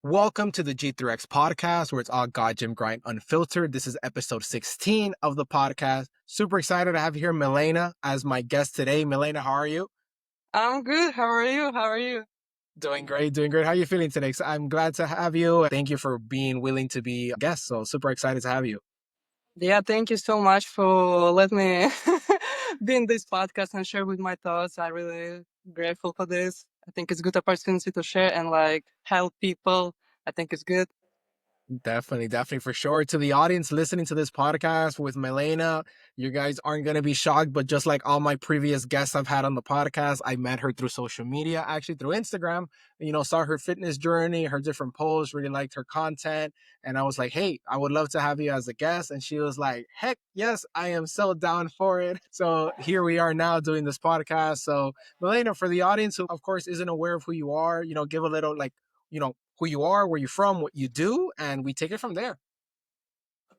Welcome to the G3X podcast, where it's all God, Gym, Grind, Unfiltered. This is episode 16 of the podcast. Super excited to have you here, Milena, as my guest today. Milena, how are you? I'm good. How are you? How are you? Doing great, doing great. How are you feeling today? So I'm glad to have you. Thank you for being willing to be a guest. So super excited to have you. Yeah, thank you so much for letting me be in this podcast and share with my thoughts. I'm really grateful for this. I think it's a good opportunity to share and help people. I think it's good. Definitely, for sure. To the audience listening to this podcast with Milena, you guys aren't going to be shocked, but just like all my previous guests I've had on the podcast, I met her through social media, actually through Instagram. Saw her fitness journey, her different posts, really liked her content. And I was like, hey, I would love to have you as a guest. And she was like, heck yes, I am so down for it. So here we are now doing this podcast. So, Milena, for the audience who, of course, isn't aware of who you are, give a little who you are, where you're from, what you do, and we take it from there.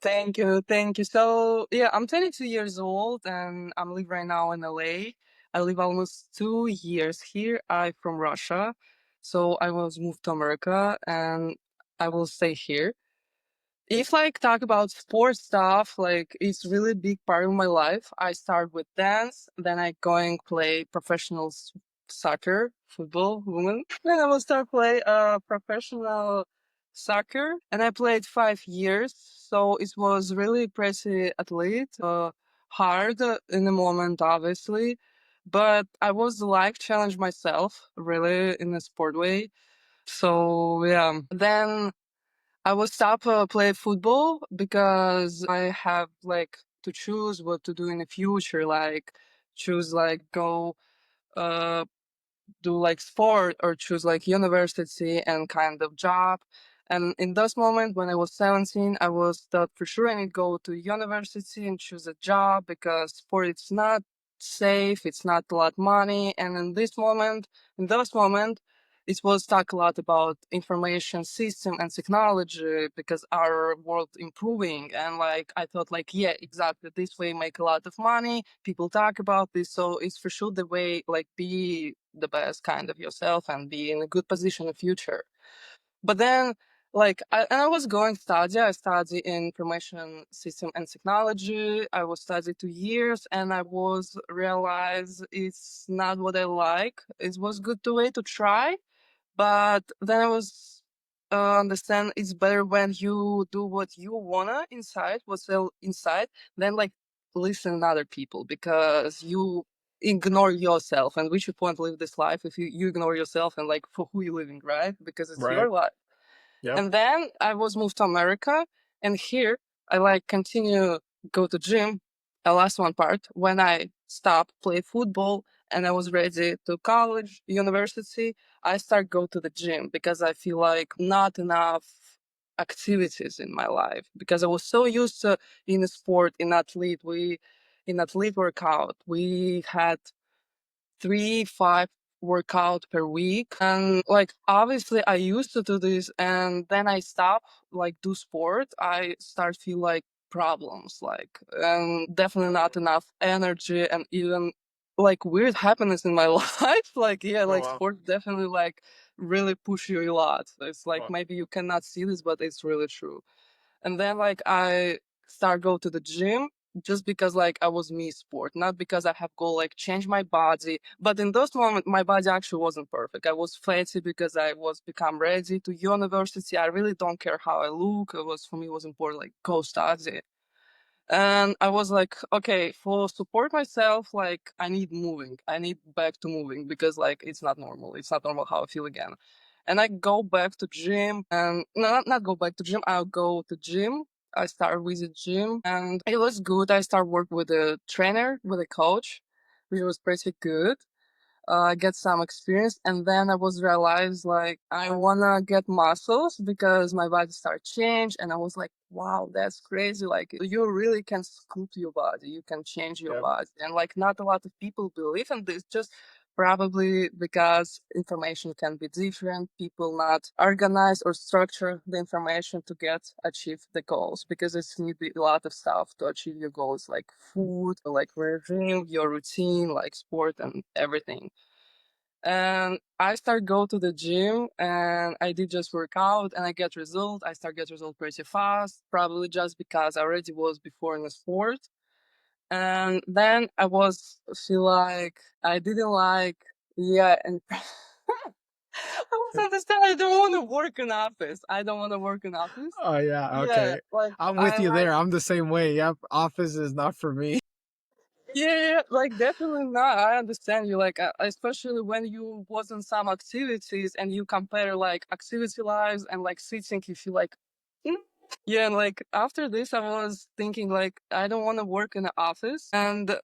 Thank you. Thank you. So, yeah, I'm 22 years old and I'm live right now in LA. I live almost 2 years here. I'm from Russia. So I was moved to America and I will stay here. If talk about sports stuff, it's really big part of my life. I start with dance, then I going play professional soccer, football, woman. Then I will start play professional soccer, and I played 5 years. So it was really pretty athlete, hard in the moment, obviously, but I was challenge myself really in a sport way. So yeah, then I will stop play football because I have to choose what to do in the future. Choose go uh do sport or choose university and kind of job. And in those moments when I was 17, I was thought for sure I need to go to university and choose a job because sport it's not safe, it's not a lot money. And in those moments, it was talk a lot about information system and technology because our world improving. And I thought yeah, exactly this way make a lot of money. People talk about this. So it's for sure the way be the best kind of yourself and be in a good position in the future. But then, I was going study. I study in information system and technology. I was study 2 years, and I was realize it's not what I like. It was good to way to try, but then I was understand it's better when you do what you wanna inside, what's inside, than listen to other people because you ignore yourself. And which you point live this life if you ignore yourself and for who you living, right? Because it's Right. your life. Yep. And then I was moved to America, and here I continue go to gym. Last one part when I stopped play football and I was ready to college, university, I start go to the gym because I feel like not enough activities in my life because I was so used to in a sport in athlete workout we had 3, 5 workout per week. And obviously I used to do this and then I stop do sport. I start feel problems and definitely not enough energy and even weird happiness in my life. Yeah, Oh, wow. sport definitely really push you a lot. It's Oh, maybe you cannot see this, but it's really true. And then I start go to the gym just because I was me sport, not because I have go change my body. But in those moments, my body actually wasn't perfect. I was fatty because I was become ready to university. I really don't care how I look. It was for me it was important go study. And I was okay, for support myself, I need moving. I need back to moving because it's not normal. It's not normal how I feel again. And I go back to gym and no, not go back to gym. I'll go to gym. I start with the gym and it was good. I start work with a trainer, with a coach, which was pretty good get some experience. And then I was realized I wanna get muscles because my body started change. And I was like, wow, that's crazy. You really can sculpt your body. You can change your yep. body. And not a lot of people believe in this just probably because information can be different. People not organize or structure the information to achieve the goals because it's need a lot of stuff to achieve your goals like food, regime, your routine, sport and everything. And I start go to the gym and I did just work out and I get result. I start get result pretty fast, probably just because I already was before in the sport. And then I was feel like I didn't like, yeah, and I was understand I don't want to work in office. I don't want to work in office. Oh yeah, Yeah, okay. like I'm with I you like there. I'm the same way. Yep, office is not for me. yeah, like definitely not. I understand you. Like especially when you was in some activities and you compare like activity lives and like sitting, you feel like "Mm." Yeah, and like after this I was thinking like I don't want to work in the office and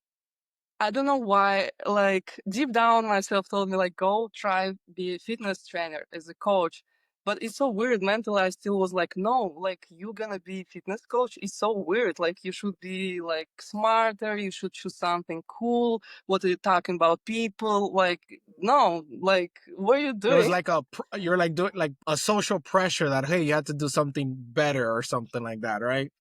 I don't know why, like deep down myself told me like go try be a fitness trainer as a coach. But it's so weird. Mentally I still was like, no, like you gonna be fitness coach. It's so weird. Like you should be like smarter, you should choose something cool. What are you talking about people? Like, no, like what are you It was doing? like you're like doing like a social pressure that hey, you have to do something better or something like that, right?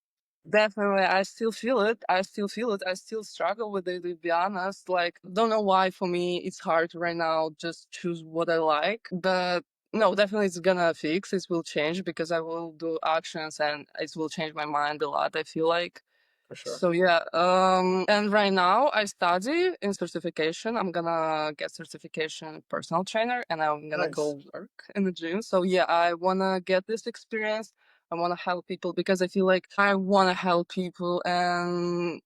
Definitely, I still feel it. I still feel it. I still struggle with it, to be honest. Like, don't know why for me it's hard right now just choose what I like. But no, definitely it's gonna fix. It will change because I will do actions and it will change my mind a lot, I feel like. For sure. So yeah, and right now I study in certification. I'm gonna get certification personal trainer and I'm gonna Nice. go work in the gym. So yeah, I wanna get this experience. I wanna help people because I feel like I wanna help people and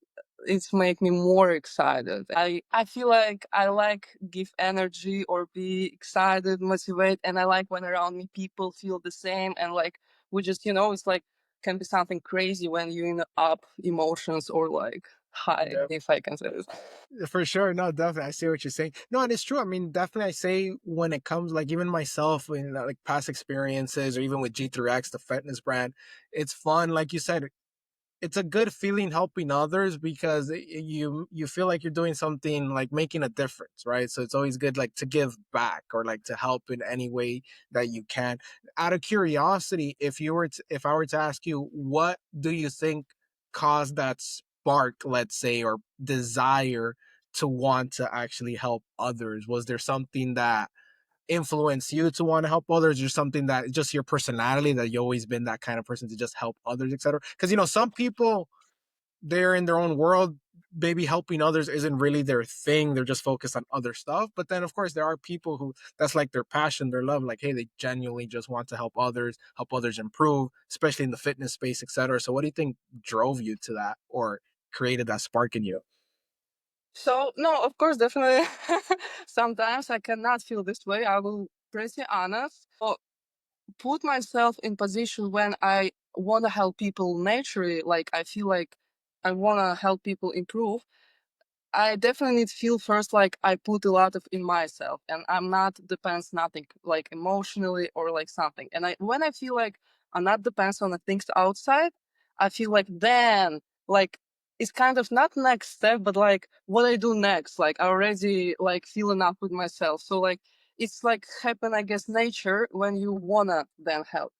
it's make me more excited. I feel like I like give energy or be excited, motivate, and I like when around me people feel the same and like we just it's like can be something crazy when you're in up emotions or like high, Yep. if I can say this. For sure. No, definitely. I see what you're saying. No, and it's true. I mean, definitely I say when it comes like even myself in like past experiences or even with G3X, the fitness brand, it's fun. Like you said, it's a good feeling helping others because you feel like you're doing something like making a difference, right? So it's always good like to give back or like to help in any way that you can. Out of curiosity, if I were to ask you, what do you think caused that spark, let's say, or desire to want to actually help others? Was there something that influence you to want to help others or something that just your personality that you always been that kind of person to just help others, etc.? Because some people, they're in their own world, maybe helping others isn't really their thing, they're just focused on other stuff. But then of course there are people who that's like their passion, their love, like hey, they genuinely just want to help others improve, especially in the fitness space, etc. So what do you think drove you to that or created that spark in you? So no, of course, definitely. Sometimes I cannot feel this way. I will pretty honest. But put myself in position when I want to help people naturally. Like I feel like I want to help people improve. I definitely need to feel first like I put a lot of in myself and I'm not depends nothing like emotionally or like something. And I when I feel like I'm not depends on the things outside, I feel like then like it's kind of not next step, but like what I do next. Like I already like feel enough with myself. So like it's like happen I guess nature when you wanna then help.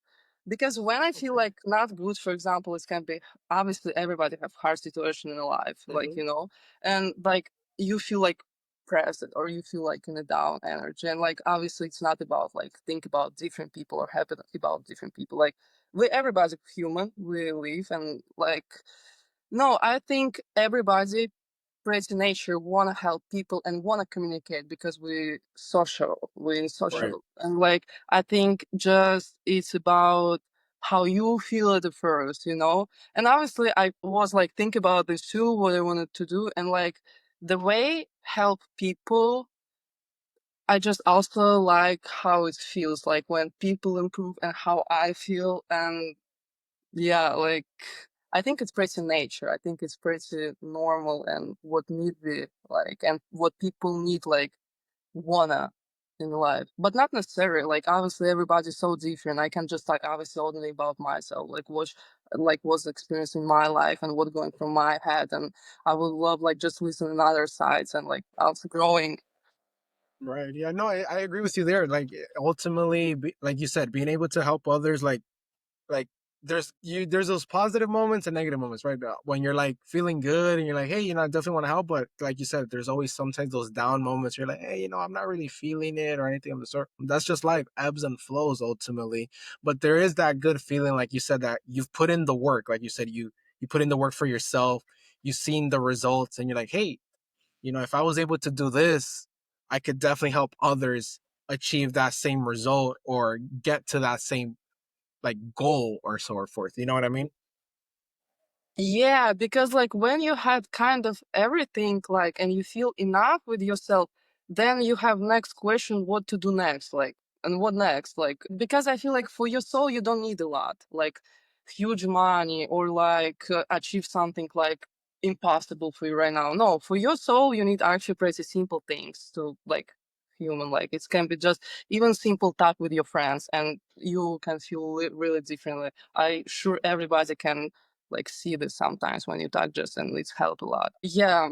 Because when I feel Okay. like not good, for example, it can be obviously everybody have hard situation in life, like Mm-hmm. and like you feel like pressed or you feel like in a down energy, and like obviously it's not about like think about different people or happen about different people. Like we everybody's human, we live, and like no, I think everybody pretty nature want to help people and want to communicate because we're in Right. social and like I think just it's about how you feel at the first, and obviously I was like think about this too, what I wanted to do, and like the way help people, I just also like how it feels like when people improve and how I feel. And yeah, like I think it's pretty nature. I think it's pretty normal and what need we like and what people need like wanna in life. But not necessarily. Like obviously everybody's so different. I can just like obviously only about myself, like what's experience in my life and what's going through my head, and I would love like just listen to other sides and like also growing. Right. Yeah. No, I agree with you there. Like ultimately, like you said, being able to help others, like there's those positive moments and negative moments, right? When you're like feeling good and you're like, hey, I definitely want to help, but like you said, there's always sometimes those down moments. You're like, hey, I'm not really feeling it or anything of the sort. That's just life, ebbs and flows ultimately. But there is that good feeling, like you said, that you've put in the work. Like you said, you put in the work for yourself. You've seen the results, and you're like, hey, if I was able to do this, I could definitely help others achieve that same result or get to that same like goal or so forth. You know what I mean? Yeah, because like when you had kind of everything, like, and you feel enough with yourself, then you have next question what to do next, like, and what next, like, because I feel like for your soul you don't need a lot, like huge money or like achieve something like impossible for you right now. No, for your soul you need actually pretty simple things to like human, like it can be just even simple talk with your friends and you can feel really differently. I sure everybody can like see this sometimes when you talk just and it's helped a lot. Yeah.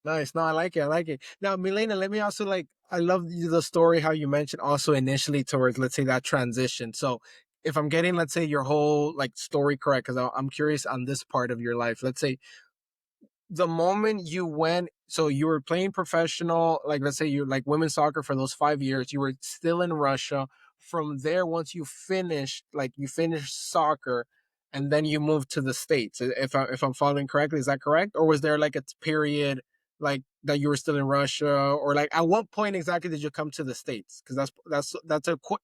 Nice. No, I like it. I like it. Now, Milena, let me also like, I love the story how you mentioned also initially towards, let's say, that transition. So if I'm getting, let's say, your whole like story correct, because I'm curious on this part of your life, let's say the moment you went, so you were playing professional, like let's say you like women's soccer for those 5 years, you were still in Russia. From there, once you finished, like you finished soccer, and then you moved to the States. If I'm following correctly, is that correct? Or was there like a period like that you were still in Russia, or like at what point exactly did you come to the States? Because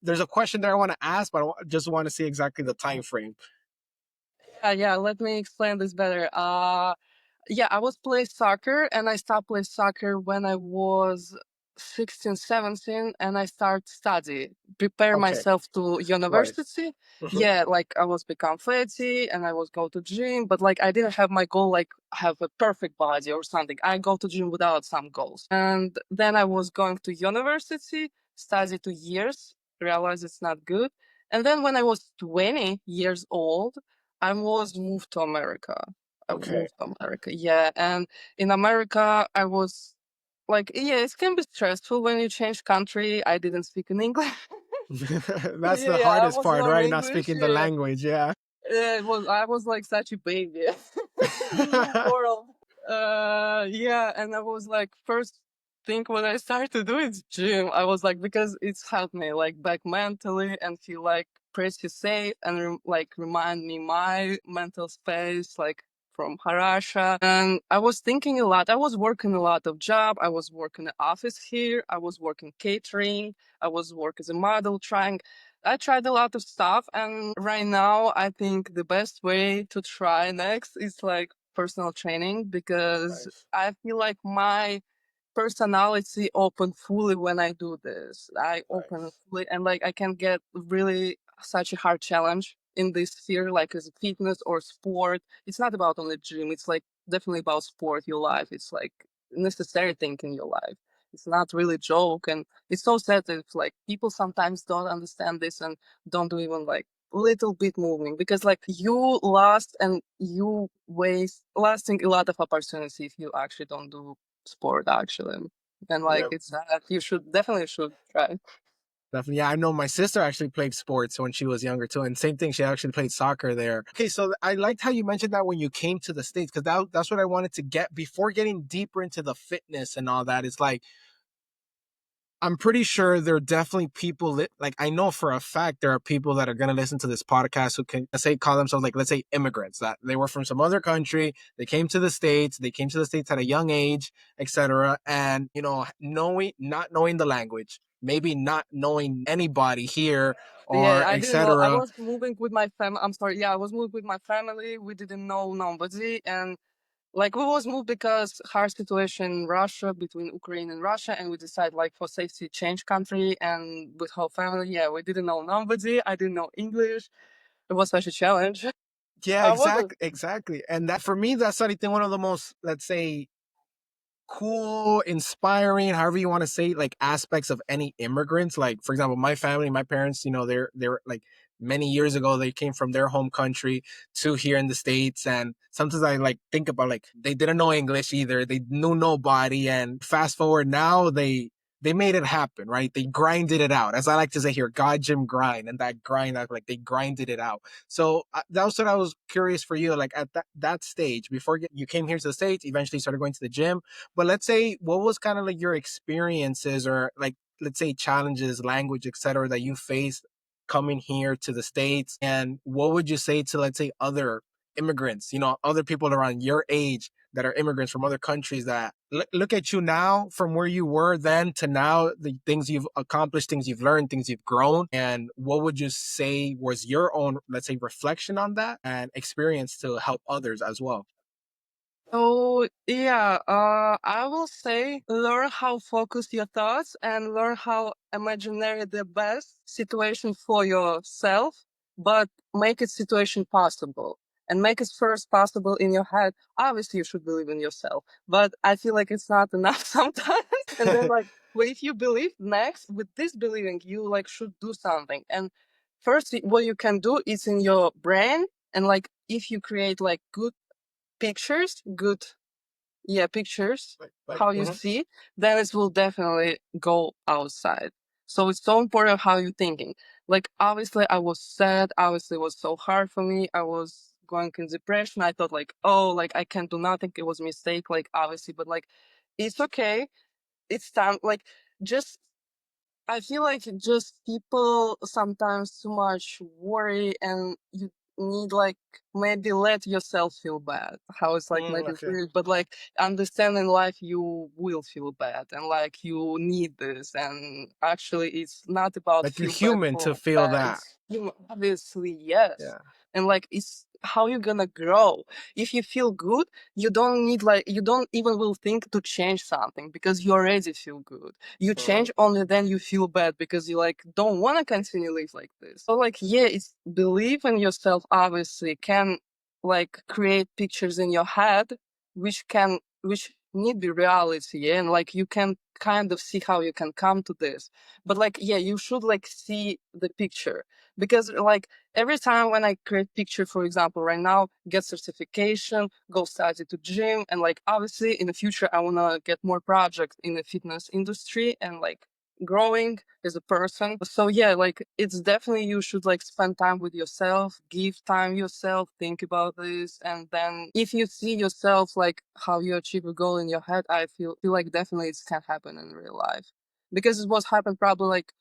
there's a question that I want to ask, but just want to see exactly the time frame. Yeah, let me explain this better. Yeah, I was playing soccer and I stopped playing soccer when I was 16, 17 and I start study, prepare Okay, myself to right. university. Mhm. Yeah, like I was become fatty and I was go to gym, but like I didn't have my goal like have a perfect body or something. I go to gym without some goals. And then I was going to university, study 2 years, realize it's not good. And then when I was 20 years old, I was moved to America. I Okay. moved to America. Yeah, and in America, I was like, yeah, it can be stressful when you change country. I didn't speak in English. That's the Yeah, I hardest was part, learning right? Not English. speaking the Yeah, language. Yeah. it was. I was like such a baby in the new world. Yeah, and I was like, first thing when I started to do is gym. I was like, because it's helped me like back mentally and feel like pretty safe and like remind me my mental space like from Harasha. And I was thinking a lot. I was working a lot of job. I was working in the office here. I was working catering. I was work as a model trying. I tried a lot of stuff, and right now I think the best way to try next is like personal training because Nice. I feel like my personality open fully when I do this. I open Nice. fully and like I can get really such a hard challenge in this sphere, like as fitness or sport. It's not about only gym. It's like definitely about sport, your life. It's like necessary thing in your life. It's not really joke. And it's so sad that like people sometimes don't understand this and don't do even like little bit moving because like you lost and you waste lasting a lot of opportunity if you actually don't do sport actually. And like Yeah. it's that you should definitely should try. Definitely. Yeah, I know my sister actually played sports when she was younger too, and same thing. She actually played soccer there. Okay, so I liked how you mentioned that when you came to the States, because that's what I wanted to get before getting deeper into the fitness and all that. It's like I'm pretty sure there are definitely people that, like, I know for a fact there are people that are going to listen to this podcast who can say, call themselves, like, let's say immigrants, that they were from some other country. They came to the States. They came to the States at a young age, etc. And, not knowing the language, maybe not knowing anybody here Yeah, or I didn't know. I etc. was moving with my family. I'm sorry. Yeah, I was moving with my family. We didn't know nobody, and like we was moved because hard situation in Russia between Ukraine and Russia, and we decided like for safety change country and with whole family. Yeah, we didn't know nobody. I didn't know English. It was such a challenge. Yeah, I wasn't. exactly. And that for me, that's I think one of the most, let's say, cool, inspiring, however you want to say, like aspects of any immigrants. Like, for example, my family, my parents, they're like many years ago, they came from their home country to here in the States. And sometimes I like think about like they didn't know English either. They knew nobody. And fast forward now, they made it happen, right? They grinded it out, as I like to say here, God Gym grind, and that grind, like they grinded it out. So that was what I was curious for you, like at that stage before you came here to the States, eventually started going to the gym. But let's say, what was kind of like your experiences, or like, let's say, challenges, language, etc., that you faced coming here to the States? And what would you say to, let's say, other immigrants, other people around your age that are immigrants from other countries, that look at you now from where you were then to now, the things you've accomplished, things you've learned, things you've grown? And what would you say was your own, let's say, reflection on that and experience to help others as well? So yeah, I will say learn how focus your thoughts and learn how imaginary the best situation for yourself, but make it situation possible and make it first possible in your head. Obviously, you should believe in yourself, but I feel like it's not enough sometimes. And then like, well, if you believe next with this believing, you like should do something. And first, what you can do is in your brain, and like if you create like good pictures, good, yeah, pictures, Like, how you see, then it will definitely go outside. So it's so important how you're thinking. Like, obviously, I was sad. Obviously, it was so hard for me. I was going in depression. I thought, like, oh, like, I can't do nothing. It was a mistake, like, obviously, but like, it's okay. It's time. Like, just I feel like just people sometimes too much worry, and you need like maybe let yourself feel bad. How it's like maybe okay. weird, but like understand in life you will feel bad and like you need this. And actually, it's not about Like, you're feel bad human to for feel bad. that. It's you obviously yes, Yeah. and like it's how you're gonna grow. If you feel good, you don't need like you don't even will think to change something because you already feel good. You change only then you feel bad because you like don't want to continue live like this. So like yeah, it's believe in yourself obviously can like create pictures in your head which need be reality, yeah? And like you can kind of see how you can come to this. But like yeah, you should like see the picture because like every time when I create picture, for example, right now, get certification, go study to gym, and like obviously in the future I wanna get more projects in the fitness industry and like growing as a person. So yeah, like it's definitely you should like spend time with yourself, give time yourself, think about this, and then if you see yourself like how you achieve a goal in your head, I feel like definitely it can happen in real life because it was happened probably like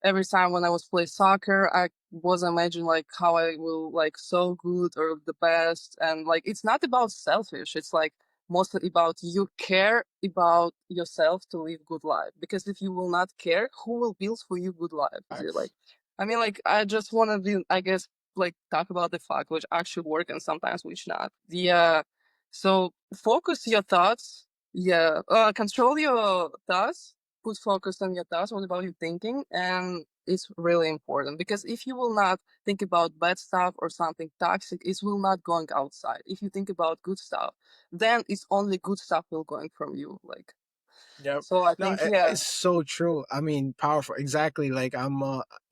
every time when I was play soccer, I was imagining like how I will like so good or the best, and like it's not about selfish. It's like mostly about you care about yourself to live good life. Because if you will not care, who will build for you good life? Is it like, I mean, like I just want to be, I guess, like talk about the fact which actually work and sometimes which not. Yeah. So focus your thoughts. Yeah. Control your thoughts, put focus on your thoughts, what about you thinking, and it's really important because if you will not think about bad stuff or something toxic, it will not going outside. If you think about good stuff, then it's only good stuff will going from you. Like Yep. so, I No, think yeah, it's so true. I mean, powerful. Exactly. Like, I'm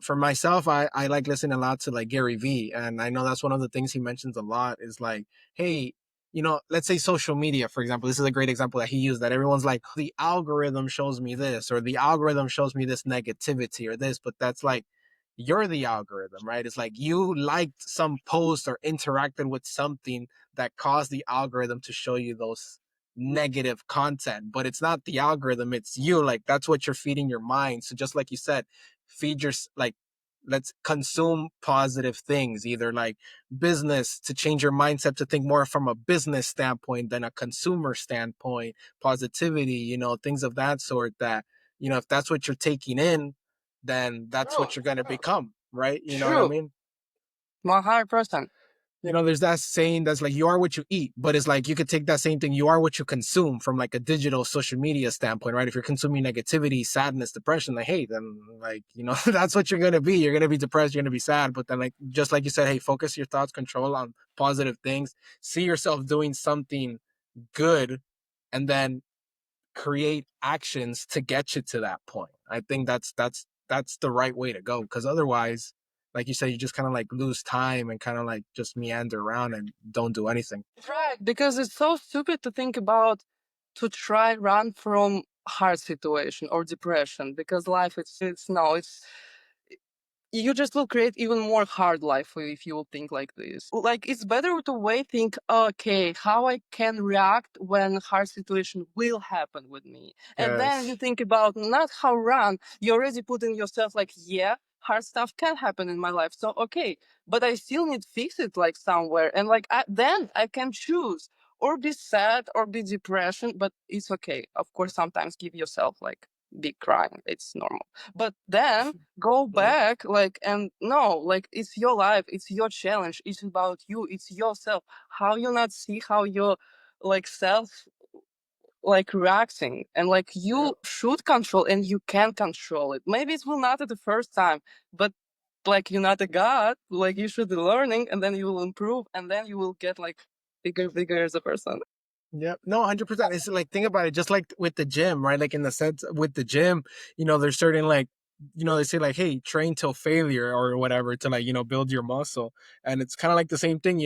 for myself, I like listening a lot to like Gary V, and I know that's one of the things he mentions a lot is like, hey, let's say social media, for example. This is a great example that he used, that everyone's like, the algorithm shows me this, or the algorithm shows me this negativity or this, but that's like, you're the algorithm, right? It's like you liked some post or interacted with something that caused the algorithm to show you those negative content, but it's not the algorithm, it's you. Like, that's what you're feeding your mind. So just like you said, feed your, like, let's consume positive things, either like business, to change your mindset to think more from a business standpoint than a consumer standpoint, positivity, things of that sort, that if that's what you're taking in, then that's true, what you're going to become, right? You know what I true, mean? 100%. There's that saying that's like, you are what you eat, but it's like, you could take that same thing, you are what you consume, from like a digital social media standpoint, right? If you're consuming negativity, sadness, depression, like, hey, then like, that's what you're going to be. You're going to be depressed, you're going to be sad. But then, like, just like you said, hey, focus your thoughts, control on positive things, see yourself doing something good, and then create actions to get you to that point. I think that's the right way to go, because otherwise, like you said, you just kind of like lose time and kind of like just meander around and don't do anything. Right, because it's so stupid to think about to try run from hard situation or depression, because life it's no, it's you just will create even more hard life for you if you will think like this. Like it's better to wait, think, okay, how I can react when hard situation will happen with me. And then you Yes. think about not how run, you already put in yourself like, yeah, hard stuff can happen in my life. So okay, but I still need to fix it like somewhere. And like then I can choose or be sad or be depression, but it's okay. Of course, sometimes give yourself like big crying. It's normal. But then go Yep. back like and no, like it's your life, it's your challenge, it's about you, it's yourself. How you not see how your like self like reacting, and like Yep. you should control and you can control it. Maybe it will not at the first time, but like you're not a god, like you should be learning and then you will improve and then you will get like bigger as a person. Yep. No, 100%. It's like, think about it, just like with the gym, right? Like in the sense with the gym, there's certain like, they say like, hey, train till failure or whatever to like, build your muscle. And it's kind of like the same thing,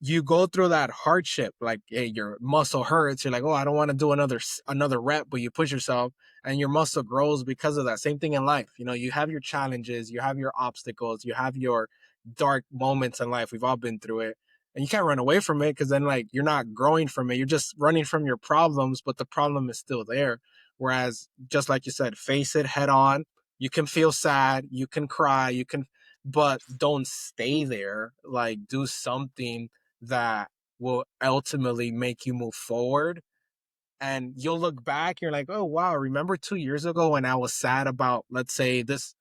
you go through that hardship, like, hey, your muscle hurts. You're like, oh, I don't want to do another rep, but you push yourself and your muscle grows because of that. Same thing in life. You have your challenges, you have your obstacles, you have your dark moments in life. We've all been through it, and you can't run away from it, because then like you're not growing from it, you're just running from your problems, but the problem is still there. Whereas, just like you said, face it head on. You can feel sad, you can cry, but don't stay there. Like, do something that will ultimately make you move forward, and you'll look back, you're like, oh wow, remember 2 years ago when I was sad about, let's say, this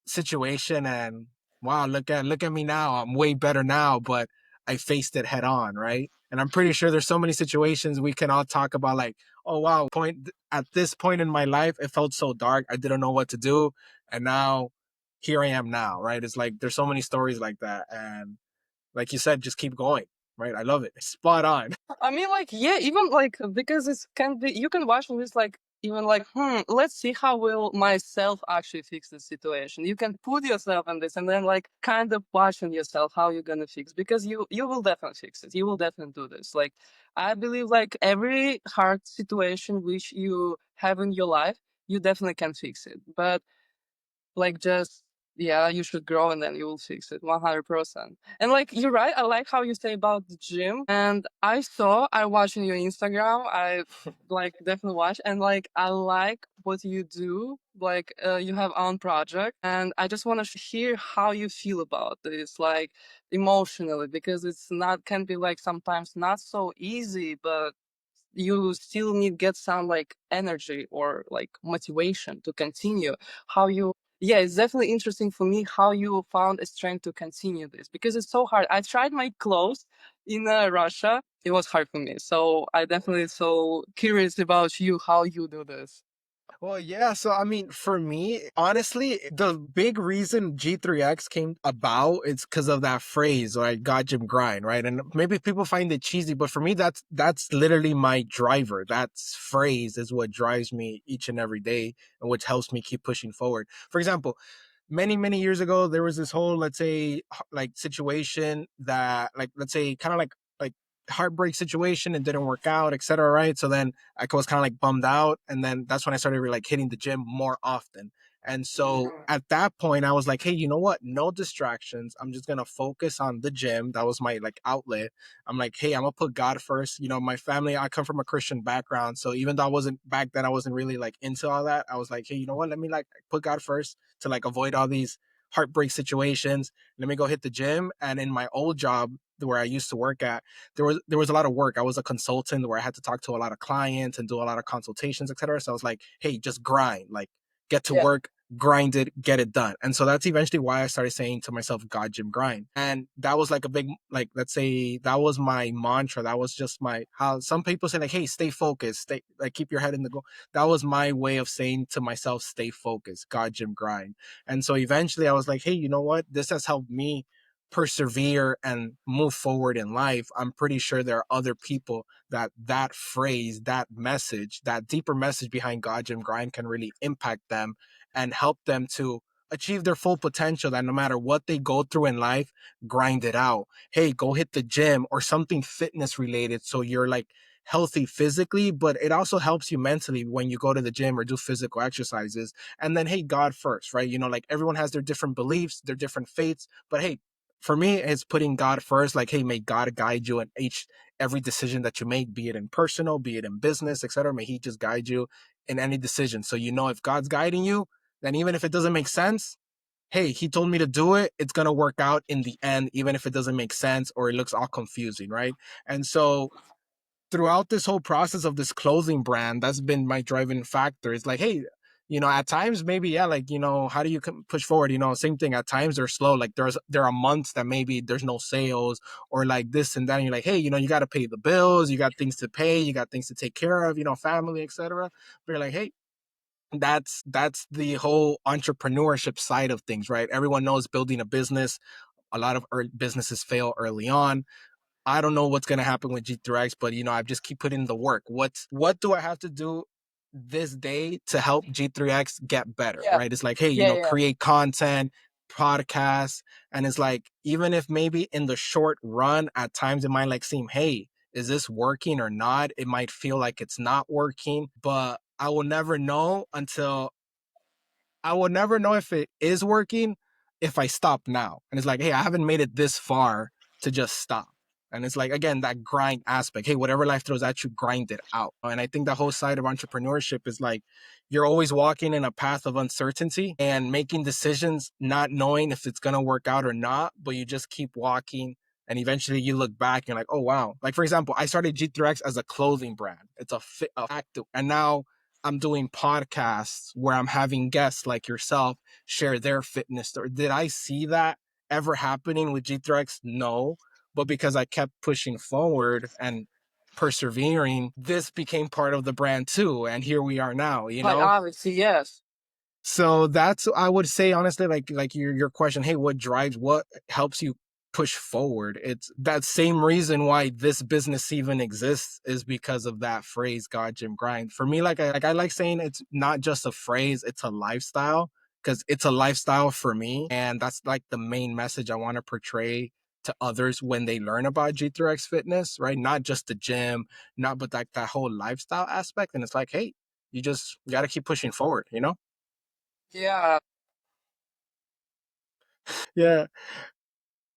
situation, and wow, look at me now, I'm way better now, but I faced it head on, right? And I'm pretty sure there's so many situations we can all talk about, like, oh wow, point at this point in my life it felt so dark, I didn't know what to do, and now here I am now, right? It's like there's so many stories like that, and like you said, just keep going, right? I love it, it's spot on. I mean, like, yeah, even like because it can be, you can watch this like even like, let's see how will myself actually fix this situation. You can put yourself in this and then like kind of watching yourself how you're gonna fix, because you will definitely fix it. You will definitely do this. Like I believe like every hard situation which you have in your life, you definitely can fix it. But like just yeah, you should grow and then you will fix it 100%. And like you're right, I like how you say about the gym. And I watching your Instagram. I like definitely watch, and like I like what you do. Like you have own project, and I just want to hear how you feel about this, like emotionally, because it's not can be like sometimes not so easy, but you still need get some like energy or like motivation to continue. How you yeah, it's definitely interesting for me how you found a strength to continue this, because it's so hard. I tried my clothes in Russia, it was hard for me, so I definitely so curious about you how you do this. Well, yeah. So, I mean, for me, honestly, the big reason G3X came about is because of that phrase, right? Godgymgrind, right? And maybe people find it cheesy, but for me, that's literally my driver. That phrase is what drives me each and every day, and which helps me keep pushing forward. For example, many years ago, there was this whole, let's say, like situation that, like, let's say, kind of like heartbreak situation, and didn't work out, etc., right? So then I was kind of like bummed out, and then that's when I started like hitting the gym more often. And so at that point I was like, hey, you know what, no distractions, I'm just gonna focus on the gym. That was my like outlet. I'm like, hey, I'm gonna put God first. My family, I come from a Christian background, so even though I wasn't back then, I wasn't really like into all that, I was like, hey, you know what, let me like put God first to like avoid all these heartbreak situations. Let me go hit the gym. And in my old job where I used to work at, there was a lot of work. I was a consultant where I had to talk to a lot of clients and do a lot of consultations, etc. So I was like, hey, just grind, like get to Yeah. work, grind it, get it done. And so that's eventually why I started saying to myself, God, Jim, grind. And that was like a big, like, let's say that was my mantra. That was just my, how some people say like, hey, stay focused, stay like, keep your head in the goal. That was my way of saying to myself, stay focused, God, Jim, grind. And so eventually I was like, hey, you know what? This has helped me persevere and move forward in life. I'm pretty sure there are other people that phrase, that message, that deeper message behind God Gym Grind can really impact them and help them to achieve their full potential, that no matter what they go through in life, grind it out. Hey, go hit the gym or something fitness related, so you're like healthy physically, but it also helps you mentally when you go to the gym or do physical exercises. And then, hey, God first, right? Like everyone has their different beliefs, their different faiths, but hey, for me, it's putting God first. Like, hey, may God guide you in every decision that you make, be it in personal, be it in business, etc. May He just guide you in any decision. So if God's guiding you, then even if it doesn't make sense, hey, He told me to do it. It's gonna work out in the end, even if it doesn't make sense or it looks all confusing, right? And so throughout this whole process of this clothing brand, that's been my driving factor. It's like, hey, at times maybe, yeah, like, how do you push forward? Same thing. At times they're slow. Like there are months that maybe there's no sales or like this and that. And you're like, hey, you got to pay the bills, you got things to pay, you got things to take care of, family, etc. But you're like, hey, that's the whole entrepreneurship side of things, right? Everyone knows building a business. A lot of businesses fail early on. I don't know what's gonna happen with G3X, but I just keep putting in the work. What do I have to do this day to help G3X get better? Yeah, Right? It's like, hey, yeah. create content, podcasts, and it's like even if maybe in the short run, at times it might like seem, hey, is this working or not? It might feel like it's not working, but I will never know if it is working if I stop now. And it's like, hey, I haven't made it this far to just stop. And it's like, again, that grind aspect. Hey, whatever life throws at you, grind it out. And I think the whole side of entrepreneurship is like you're always walking in a path of uncertainty and making decisions, not knowing if it's going to work out or not, but you just keep walking. And eventually you look back and you're like, oh, wow. Like, for example, I started G3X as a clothing brand. It's a active. And now I'm doing podcasts where I'm having guests like yourself share their fitness story. Did I see that ever happening with G3X? No. But because I kept pushing forward and persevering, this became part of the brand too. And here we are now, Like obviously, yes. So that's, I would say honestly, like your question, hey, what helps you push forward? It's that same reason why this business even exists is because of that phrase, God Gym Grind. For me, I like saying it's not just a phrase, it's a lifestyle, because it's a lifestyle for me. And that's like the main message I want to portray to others when they learn about G3X fitness, right? Not just the gym, not but like that whole lifestyle aspect. And it's like, hey, you just gotta keep pushing forward. Yeah. Yeah.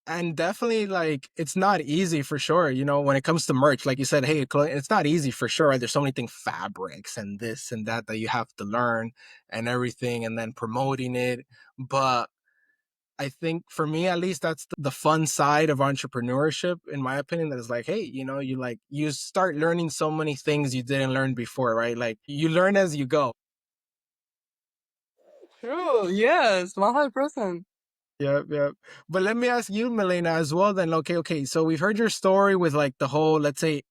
And definitely, like, it's not easy for sure. When it comes to merch, like you said, hey, it's not easy for sure. Right? There's so many things, fabrics and this and that you have to learn and everything, and then promoting it. But I think for me, at least, that's the fun side of entrepreneurship, in my opinion. That is like, hey, you start learning so many things you didn't learn before, right? Like you learn as you go. True. Yes. 100%. Yep, yep. But let me ask you, Milena, as well. Then, okay. So we've heard your story with like the whole, let's say,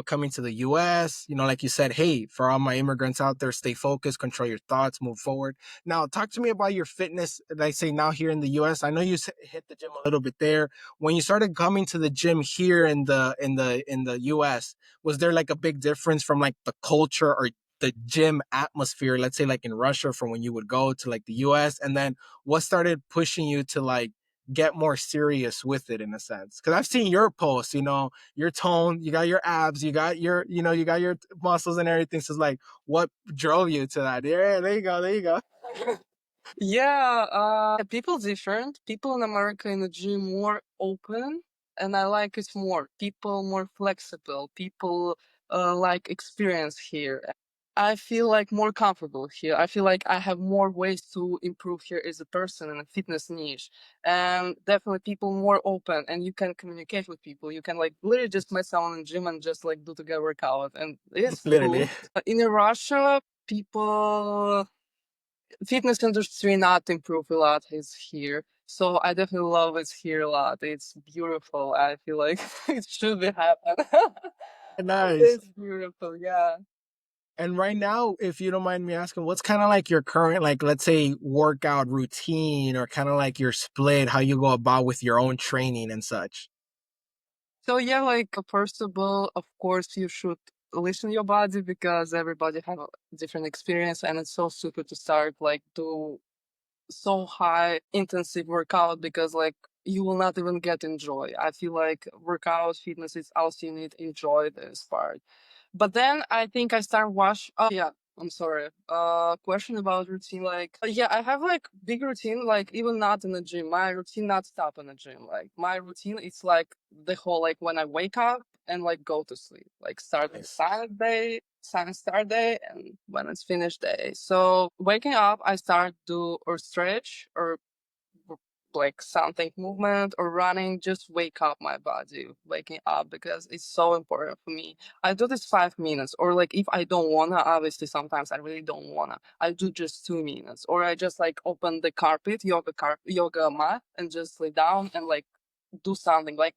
coming to the U.S. Like you said, hey, for all my immigrants out there, stay focused, control your thoughts, move forward. Now, talk to me about your fitness. Like say now here in the U.S. I know you hit the gym a little bit there. When you started coming to the gym here in the U.S., was there like a big difference from like the culture or the gym atmosphere? Let's say like in Russia, from when you would go to like the U.S. and then what started pushing you to like get more serious with it in a sense? Because I've seen your posts, your tone, you got your abs, you got you got your muscles and everything. So it's like, what drove you to that? Yeah, there you go, there you go. Yeah, people different. People in America in the gym more open, and I like it more. People more flexible. People like experience here. I feel like more comfortable here. I feel like I have more ways to improve here as a person in a fitness niche, and definitely people more open, and you can communicate with people. You can like literally just meet someone in gym and just like do together workout, and it's cool. Literally. In Russia, people fitness industry not improve a lot is here. So I definitely love it here a lot. It's beautiful. I feel like it should be happen. Nice. It's beautiful, yeah. And right now, if you don't mind me asking, what's kind of like your current, like, let's say, workout routine or kind of like your split, how you go about with your own training and such? So yeah, like first of all, of course, you should listen to your body because everybody have a different experience, and it's so stupid to start like do so high intensive workout because like you will not even get enjoy. I feel like workout, fitness is also you need to enjoy this part. But then I think I start watch. Oh yeah, I'm sorry. Question about routine. Like yeah, I have like big routine. Like even not in the gym, my routine not stop in the gym. Like my routine, it's like the whole like when I wake up and like go to sleep. Like start the Nice. silent day, silent start day, and when it's finished day. So waking up, I start do or stretch or like something movement or running, just wake up my body, waking up, because it's so important for me. I do this 5 minutes, or like if I don't wanna, obviously sometimes I really don't wanna, I do just 2 minutes, or I just like open the carpet, yoga mat, and just lay down and like do something like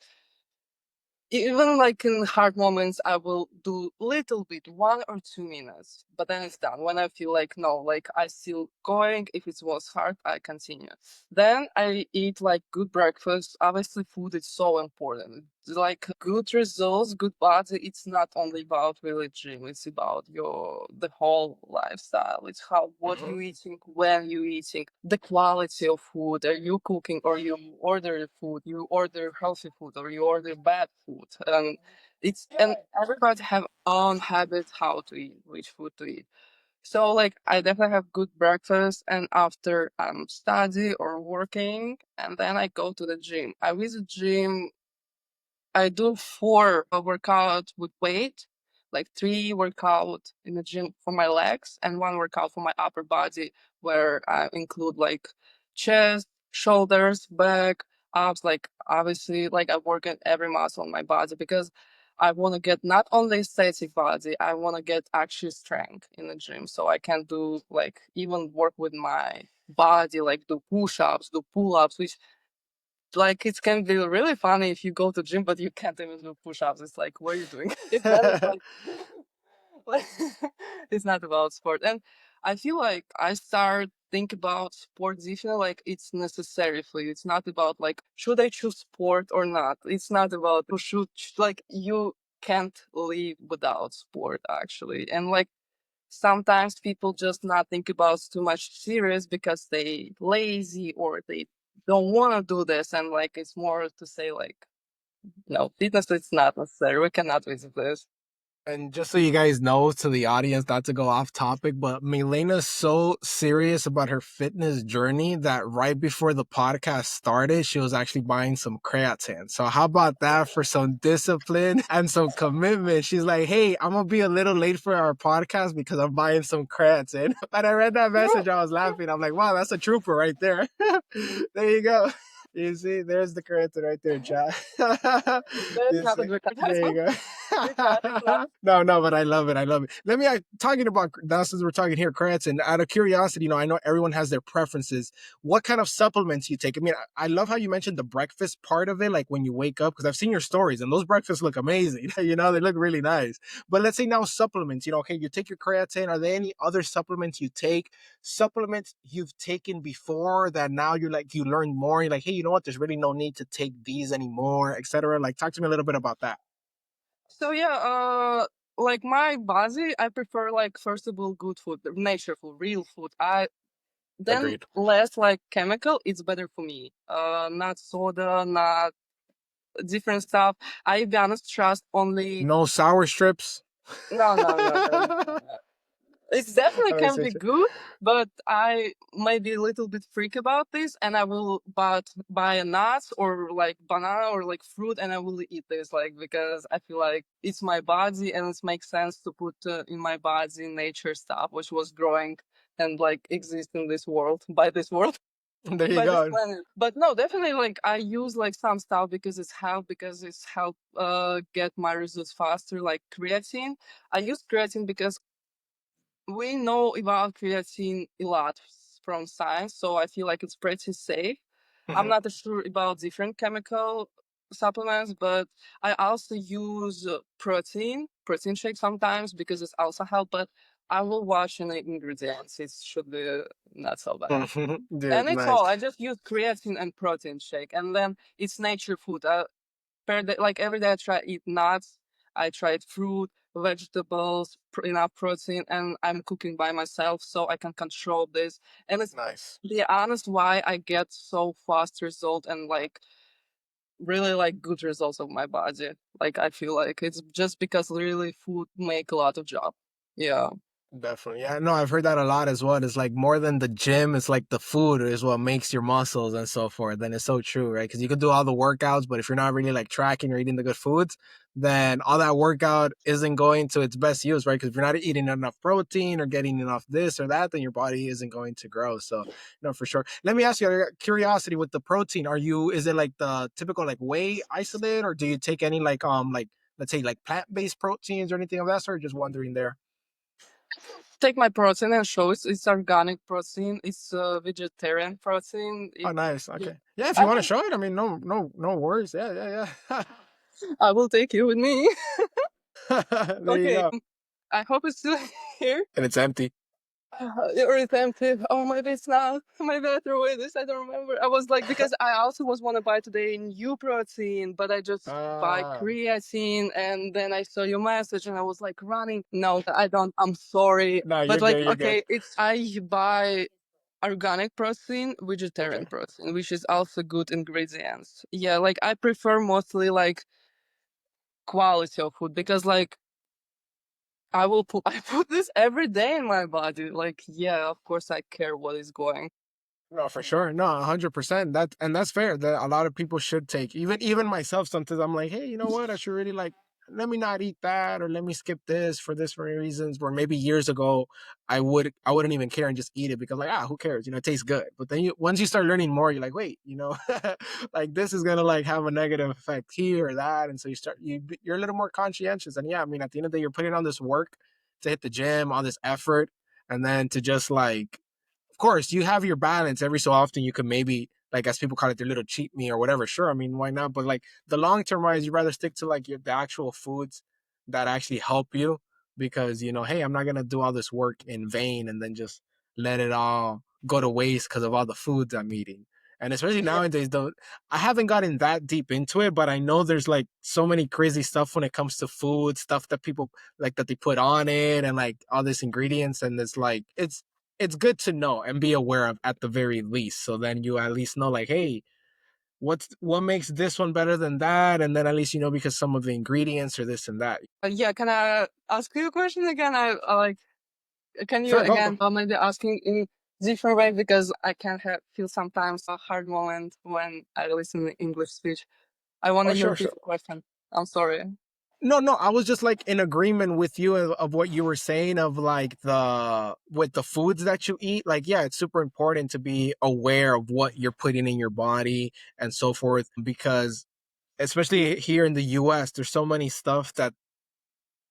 even like in hard moments, I will do little bit, 1 or 2 minutes, but then it's done. When I feel like no, like I still going, if it was hard, I continue. Then I eat like good breakfast. Obviously, food is so important. Like good results, good body. It's not only about really gym. It's about your the whole lifestyle. It's how what Mhm. you eating, when you eating, the quality of food. Are you cooking or you order food? You order healthy food or you order bad food? And it's and everybody have own habits how to eat, which food to eat. So like I definitely have good breakfast, and after I'm study or working, and then I go to the gym. I visit gym. I do four workout with weight, like three workout in the gym for my legs and one workout for my upper body, where I include like chest, shoulders, back, abs. Like obviously, like I work at every muscle in my body because I want to get not only aesthetic body, I want to get actually strength in the gym. So I can do like even work with my body, like do push-ups, do pull-ups, which like it can be really funny if you go to gym but you can't even do push-ups. It's like, what are you doing? It's better like, like it's not about sport. And I feel like I start think about sport differently, like it's necessary for you. It's not about like should I choose sport or not. It's not about who should like you can't live without sport actually. And like sometimes people just not think about too much serious because they lazy or they don't want to do this, and like it's more to say like no, fitness is not necessary, we cannot visit this. And just so you guys know, to the audience, not to go off topic, but Milena's so serious about her fitness journey that right before the podcast started, she was actually buying some creatine. So how about that for some discipline and some commitment? She's like, "Hey, I'm gonna be a little late for our podcast because I'm buying some creatine." And I read that message, I was laughing. I'm like, "Wow, that's a trooper right there." There you go. You see, there's the creatine right there, chat. That's You not a see, good there you advertisement. It's not. go. No, no, but I love it. I love it. Let me talking about now since we're talking here, creatine. Out of curiosity, I know everyone has their preferences. What kind of supplements you take? I mean, I love how you mentioned the breakfast part of it, like when you wake up, because I've seen your stories and those breakfasts look amazing. They look really nice. But let's say now supplements. Okay, you take your creatine. Are there any other supplements you take? Supplements you've taken before that now you're like you learn more. You're like, hey, you know what? There's really no need to take these anymore, etc. Like, talk to me a little bit about that. So yeah, like my body, I prefer like first of all good food, nature food, real food. I then Agreed. less like chemical, it's better for me. Not soda, not different stuff. I be honest, trust only. No sour strips. No, no, no, no, no, no. No. It's definitely I mean, can be good, but I might be a little bit freak about this, and I will but buy a nut or like banana or like fruit, and I will eat this like because I feel like it's my body and it makes sense to put in my body nature stuff which was growing and like exist in this world by this world there you by this go. planet. But no, definitely like I use like some stuff because it's help get my results faster, like creatine. I use creatine because we know about creatine a lot from science, so I feel like it's pretty safe. I'm Mhm. not sure about different chemical supplements, but I also use protein shake sometimes because it's also help. But I will watch in the ingredients. It should be not so bad. Dude, And it's nice. all. I just use creatine and protein shake, and then it's nature food. Per day, like every day I try to eat nuts, I tried fruit, vegetables, enough protein, and I'm cooking by myself so I can control this. And it's Nice. the honest why I get so fast result and like really like good results of my body. Like I feel like it's just because really food make a lot of job. Yeah. Definitely. Yeah, no, I've heard that a lot as well. It's like more than the gym, it's like the food is what makes your muscles and so forth. And it's so true, right? Because you could do all the workouts, but if you're not really like tracking or eating the good foods, then all that workout isn't going to its best use, right? Because if you're not eating enough protein or getting enough this or that, then your body isn't going to grow. So, no, for sure. Let me ask you a curiosity with the protein. Is it like the typical like whey isolate, or do you take any like let's say like plant-based proteins or anything of that sort? Just wondering there. Take my protein and show it's organic protein. It's vegetarian protein. Oh, It, nice. yeah, Okay. Yeah, if you I want to think show it, I mean, no worries. Yeah. I will take you with me. There you Okay. go. I hope it's still here. And it's empty. Or it's empty. Oh, maybe it's not. Maybe I threw away this. I don't remember. I was like, because I also was want to buy today new protein, but I just buy Ah, creatine, and then I saw your message, and I was like running. No, I don't. I'm sorry, no, but you're like, good. You're good. okay, it's I buy organic protein, vegetarian Okay. protein, which is also good ingredients. Yeah, like I prefer mostly like quality of food because like I will put I put this every day in my body. Like, yeah, of course I care what is going. No, for sure. No, 100%. That's fair. That a lot of people should take. Even myself, sometimes I'm like, hey, you know what? I should really like let me not eat that or let me skip this for this many reasons. Where maybe years ago I wouldn't even care and just eat it because like who cares? You know, it tastes good. But then once you start learning more, you're like, wait, like this is gonna like have a negative effect here or that, and so you're a little more conscientious. And yeah, I mean, at the end of the day, you're putting on this work to hit the gym, all this effort, and then to just like of course, you have your balance. Every so often, you could maybe, like, as people call it, their little cheat meal or whatever. Sure, I mean, why not? But like the long term wise, you rather stick to like the actual foods that actually help you because hey, I'm not gonna do all this work in vain and then just let it all go to waste because of all the foods I'm eating. And especially Yeah, nowadays, though, I haven't gotten that deep into it, but I know there's like so many crazy stuff when it comes to food, stuff that people like that they put on it and like all these ingredients. And it's good to know and be aware of at the very least. So then you at least know like, hey, what makes this one better than that, and then at least because some of the ingredients or this and that. yeah. Can I ask you a question again? I like. Can you Sure, go. again maybe asking in different way because I can have feel sometimes a hard moment when I listen to English speech. I want Oh, to sure, repeat sure. the question. I'm sorry. No, I was just like in agreement with you of what you were saying of like the with the foods that you eat. Like, yeah, it's super important to be aware of what you're putting in your body and so forth because especially here in the US, there's so many stuff that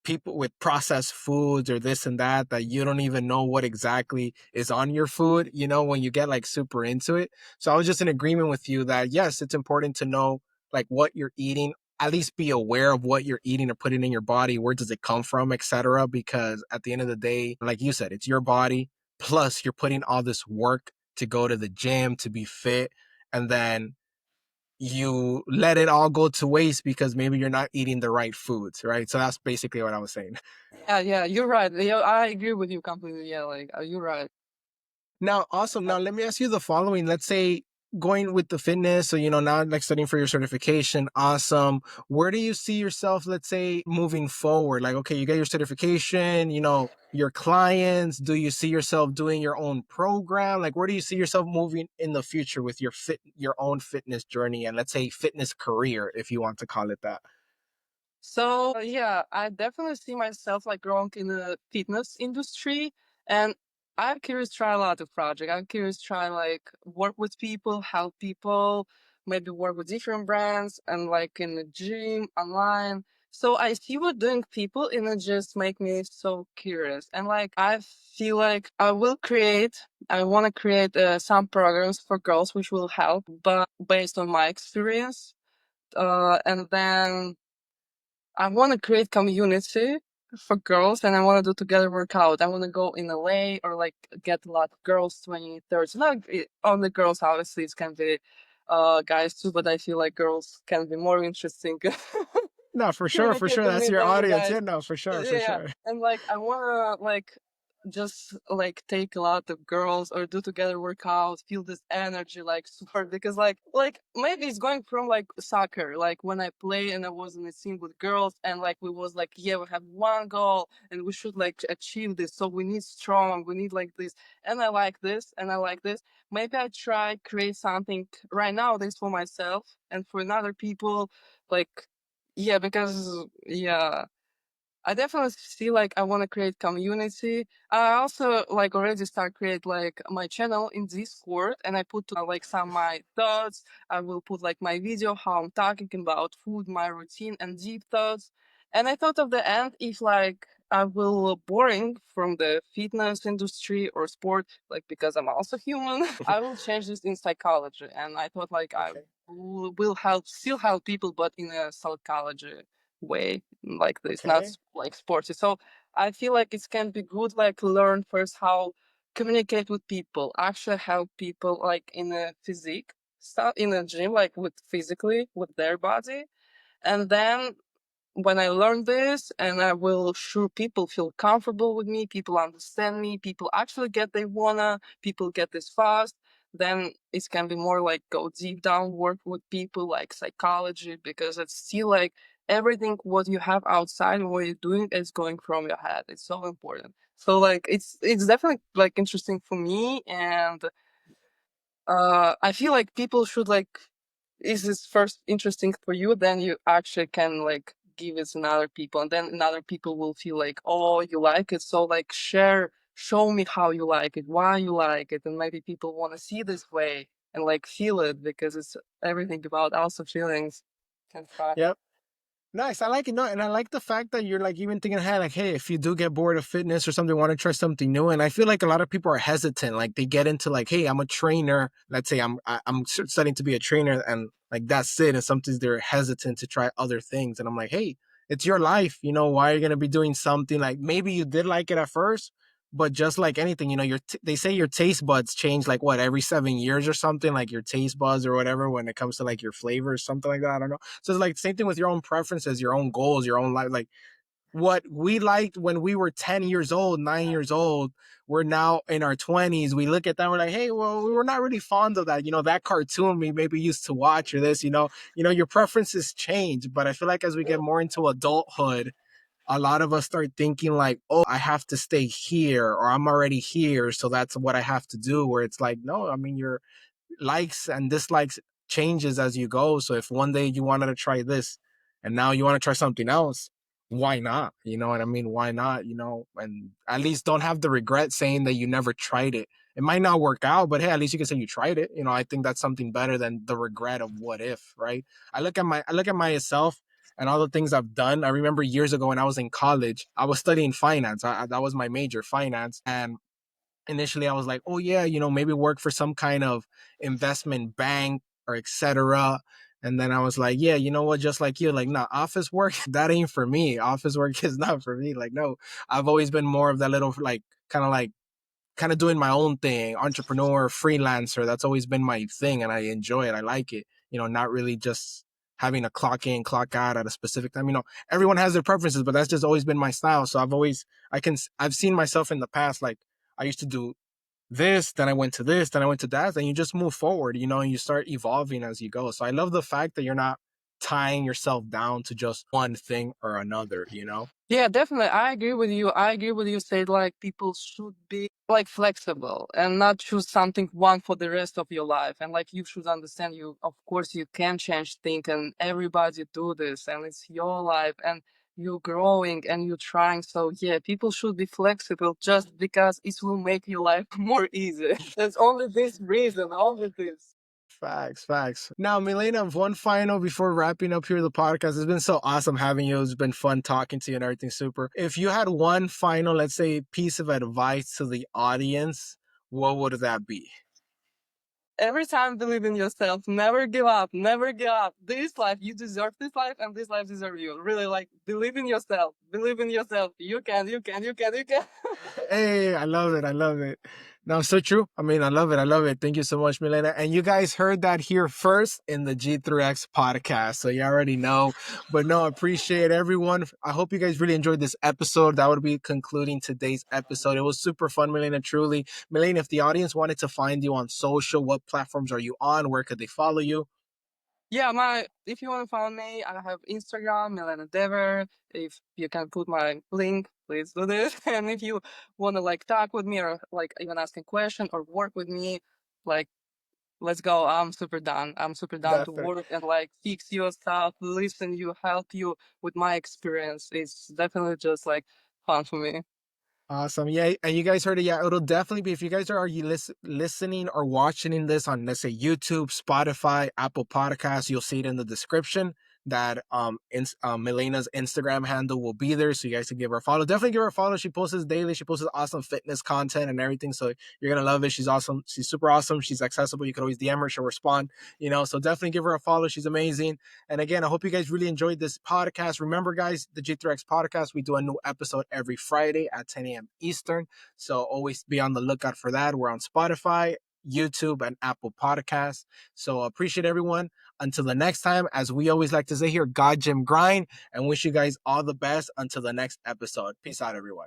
people with processed foods or this and that you don't even know what exactly is on your food, when you get like super into it. So I was just in agreement with you that yes, it's important to know like what you're eating, at least be aware of what you're eating or putting in your body, where does it come from, etc. Because at the end of the day, like you said, it's your body, plus you're putting all this work to go to the gym to be fit, and then you let it all go to waste because maybe you're not eating the right foods, right? So that's basically what I was saying. Yeah, yeah, you're right. Yeah, I agree with you completely. Yeah, like you're right. Now, awesome. Now, let me ask you the following. Let's say going with the fitness, so now like studying for your certification, awesome. Where do you see yourself, let's say, moving forward? Like, okay, you get your certification, your clients. Do you see yourself doing your own program? Like, where do you see yourself moving in the future with your own fitness journey and let's say fitness career, if you want to call it that? So yeah, I definitely see myself like growing in the fitness industry, and I'm curious to try a lot of projects. I'm curious to try like work with people, help people, maybe work with different brands, and like in the gym, online. So I see what doing people, and it just make me so curious. And like I feel like I want to create some programs for girls which will help, but based on my experience. And then I want to create community for girls and I want to do together workout. I want to go in LA or like get a lot of girls 20, 30. Not only girls, obviously, it can be guys too, but I feel like girls can be more interesting No, for sure, for sure. communicating That's me your than the audience. guys. Yeah, no, for sure, for Yeah. sure. And like, I want to like just like take a lot of girls or do together workouts, feel this energy like super because like maybe it's going from like soccer, like when I play and I was in a team with girls and like we was like, yeah, we have one goal and we should like achieve this. So we need strong, we need like this. And I like this and I like this. Maybe I try create something right now this for myself and for another people, like yeah, because yeah, I definitely feel like I want to create community. I also like already start create like my channel in Discord, and I put like some my thoughts. I will put like my video how I'm talking about food, my routine, and deep thoughts. And I thought of the end if like I will boring from the fitness industry or sport, like because I'm also human, I will change this in psychology. And I thought like I Okay. will help still help people, but in a psychology way like this, not Okay. like sporty. So I feel like it can be good, like learn first how communicate with people, actually help people like in a physique stuff in a gym, like with physically with their body, and then when I learn this and I will sure people feel comfortable with me, people understand me, people actually get they wanna, people get this fast, then it can be more like go deep down, work with people like psychology, because it's still like everything what you have outside and what you're doing is going from your head. It's so important. So like it's definitely like interesting for me, and I feel like people should like, is this first interesting for you, then you actually can like give it to other people, and then other people will feel like, oh, you like it, so like share, show me how you like it, why you like it, and maybe people want to see this way and like feel it because it's everything about also feelings. Can try. Yep. Nice. I like it. No, and I like the fact that you're like even thinking ahead, like, hey, if you do get bored of fitness or something, want to try something new. And I feel like a lot of people are hesitant. Like they get into like, hey, I'm a trainer. Let's say I'm studying to be a trainer, and like that's it. And sometimes they're hesitant to try other things. And I'm like, hey, it's your life. You know, why are you gonna be doing something like maybe you did like it at first, but just like anything, you know, they say your taste buds change like what every 7 years or something, like your taste buds or whatever when it comes to like your flavor or something like that. I don't know. So it's like same thing with your own preferences, your own goals, your own life. Like what we liked when we were 10 years old, 9 years old, we're now in our 20s. We look at that, we're like, hey, well, we were not really fond of that. You know, that cartoon we maybe used to watch or this, your preferences change. But I feel like as we get more into adulthood, a lot of us start thinking like, oh, I have to stay here or I'm already here. So that's what I have to do. Where it's like, no, I mean, you're likes and dislikes changes as you go. So if one day you wanted to try this and now you want to try something else, why not? You know what I mean? Why not? And at least don't have the regret saying that you never tried it. It might not work out, but hey, at least you can say you tried it. I think that's something better than the regret of what if, right? I look at myself and all the things I've done. I remember years ago when I was in college, I was studying finance. That was my major, finance. And initially I was like, oh yeah, maybe work for some kind of investment bank or etc. And then I was like, yeah, you know what, just like you, like, nah, office work, that ain't for me. Office work is not for me. Like, no, I've always been more of that little like kind of doing my own thing, entrepreneur, freelancer. That's always been my thing, and I enjoy it. I like it. Not really just having a clock in, clock out at a specific time. Everyone has their preferences, but that's just always been my style. So I've seen myself in the past. Like I used to do this, then I went to this, then I went to that, and you just move forward, and you start evolving as you go. So I love the fact that you're not tying yourself down to just one thing or another. Yeah, definitely. I agree with you. I agree with you. Said like people should be like flexible and not choose something one for the rest of your life. And like you should understand, you of course you can change things, and everybody do this, and it's your life, and you're growing and you're trying. So yeah, people should be flexible just because it will make your life more easy. There's only this reason, only this. Facts, facts. Now, Milena, one final before wrapping up here the podcast. It's been so awesome having you. It's been fun talking to you and everything super. If you had one final, let's say, piece of advice to the audience, what would that be? Every time believe in yourself, never give up, never give up. This life, you deserve this life, and this life deserves you. Really, like, believe in yourself, believe in yourself. You can, you can, you can, you can. Hey, I love it. I love it. No, so true. I mean, I love it. I love it. Thank you so much, Milena. And you guys heard that here first in the G3X podcast. So you already know. But no, I appreciate everyone. I hope you guys really enjoyed this episode. That would be concluding today's episode. It was super fun, Milena, truly. Milena, if the audience wanted to find you on social, what platforms are you on? Where could they follow you? Yeah, my if you want to follow me, I have Instagram, Milena Dever. If you can put my link, please do this. And if you want to like talk with me or like even ask a question or work with me, like let's go. I'm super down. I'm super down to Definitely. work and like fix your stuff, listen you, help you with my experience. It's definitely just like fun for me. Awesome. Yeah, and you guys heard it. Yeah, it'll definitely be if you guys are listening or watching this on, let's say, YouTube, Spotify, Apple Podcasts, you'll see it in the description that Milena's Instagram handle will be there, so you guys can give her a follow. Definitely give her a follow. She posts daily. She posts awesome fitness content and everything, so you're gonna love it. She's awesome. She's super awesome. She's accessible. You can always DM her. She'll respond. So definitely give her a follow. She's amazing. And again, I hope you guys really enjoyed this podcast. Remember, guys, the G3X podcast, we do a new episode every Friday at 10 a.m. Eastern. So always be on the lookout for that. We're on Spotify, YouTube, and Apple Podcasts. So appreciate everyone. Until the next time, as we always like to say here, God Gym Grind, and wish you guys all the best until the next episode. Peace out, everyone.